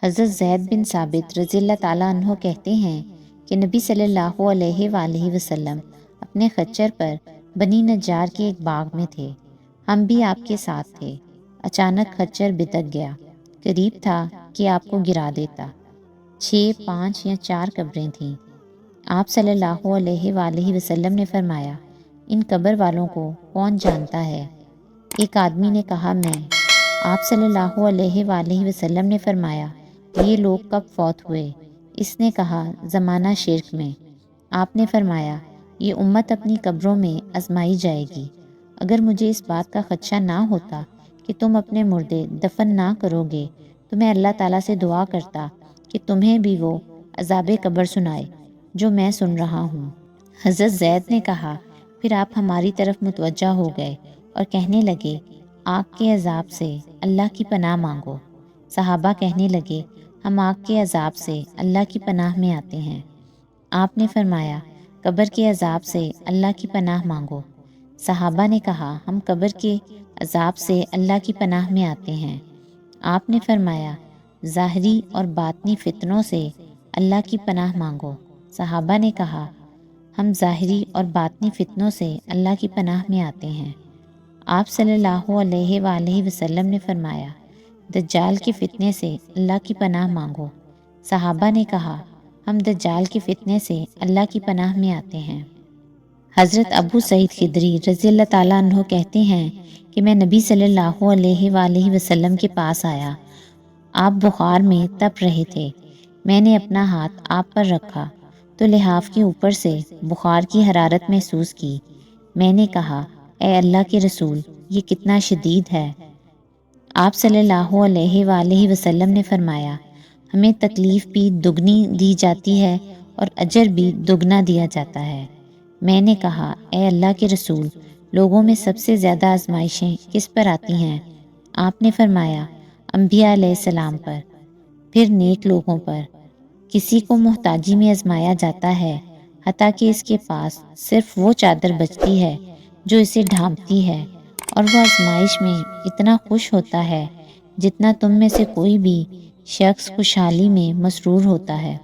حضرت زید بن ثابت رضی اللہ تعالیٰ عنہ کہتے ہیں کہ نبی صلی اللہ علیہ وآلہ وسلم اپنے خچر پر بنی نجار کے ایک باغ میں تھے۔ ہم بھی آپ کے ساتھ تھے۔ اچانک خچر بتک گیا، قریب تھا کہ آپ کو گرا دیتا۔ 6، 5 یا 4 قبریں تھیں۔ آپ صلی اللہ علیہ وآلہ وسلم نے فرمایا، ان قبر والوں کو کون جانتا ہے؟ ایک آدمی نے کہا، میں۔ آپ صلی اللہ علیہ وآلہ وسلم نے فرمایا، یہ لوگ کب فوت ہوئے؟ اس نے کہا، زمانہ شرک میں۔ آپ نے فرمایا، یہ امت اپنی قبروں میں آزمائی جائے گی۔ اگر مجھے اس بات کا خدشہ نہ ہوتا کہ تم اپنے مردے دفن نہ کرو گے تو میں اللہ تعالیٰ سے دعا کرتا کہ تمہیں بھی وہ عذاب قبر سنائے جو میں سن رہا ہوں۔ حضرت زید نے کہا، پھر آپ ہماری طرف متوجہ ہو گئے اور کہنے لگے، آگ کے عذاب سے اللہ کی پناہ مانگو۔ صحابہ کہنے لگے، ہم آگ کے عذاب سے اللہ کی پناہ میں آتے ہیں۔ آپ نے فرمایا، قبر کے عذاب سے اللہ کی پناہ مانگو۔ صحابہ نے کہا، ہم قبر کے عذاب سے اللہ کی پناہ میں آتے ہیں۔ آپ نے فرمایا، ظاہری اور باطنی فتنوں سے اللہ کی پناہ مانگو۔ صحابہ نے کہا، ہم ظاہری اور باطنی فتنوں سے اللہ کی پناہ میں آتے ہیں۔ آپ صلی اللہ علیہ وآلہ وسلم نے فرمایا، دجال کے فتنے سے اللہ کی پناہ مانگو۔ صحابہ نے کہا، ہم دجال کے فتنے سے اللہ کی پناہ میں آتے ہیں۔ حضرت ابو سعید خدری رضی اللہ تعالیٰ عنہ کہتے ہیں کہ میں نبی صلی اللہ علیہ وآلہ وسلم کے پاس آیا۔ آپ بخار میں تپ رہے تھے۔ میں نے اپنا ہاتھ آپ پر رکھا تو لحاف کے اوپر سے بخار کی حرارت محسوس کی۔ میں نے کہا، اے اللہ کے رسول، یہ کتنا شدید ہے۔ آپ صلی اللہ علیہ وآلہ وسلم نے فرمایا، ہمیں تکلیف بھی دگنی دی جاتی ہے اور اجر بھی دگنا دیا جاتا ہے۔ میں نے کہا، اے اللہ کے رسول، لوگوں میں سب سے زیادہ آزمائشیں کس پر آتی ہیں؟ آپ نے فرمایا، انبیاء علیہ السلام پر، پھر نیک لوگوں پر۔ کسی کو محتاجی میں آزمایا جاتا ہے، حتیٰ کہ اس کے پاس صرف وہ چادر بچتی ہے جو اسے ڈھانپتی ہے، اور وہ آزمائش میں اتنا خوش ہوتا ہے جتنا تم میں سے کوئی بھی شخص خوشحالی میں مسرور ہوتا ہے۔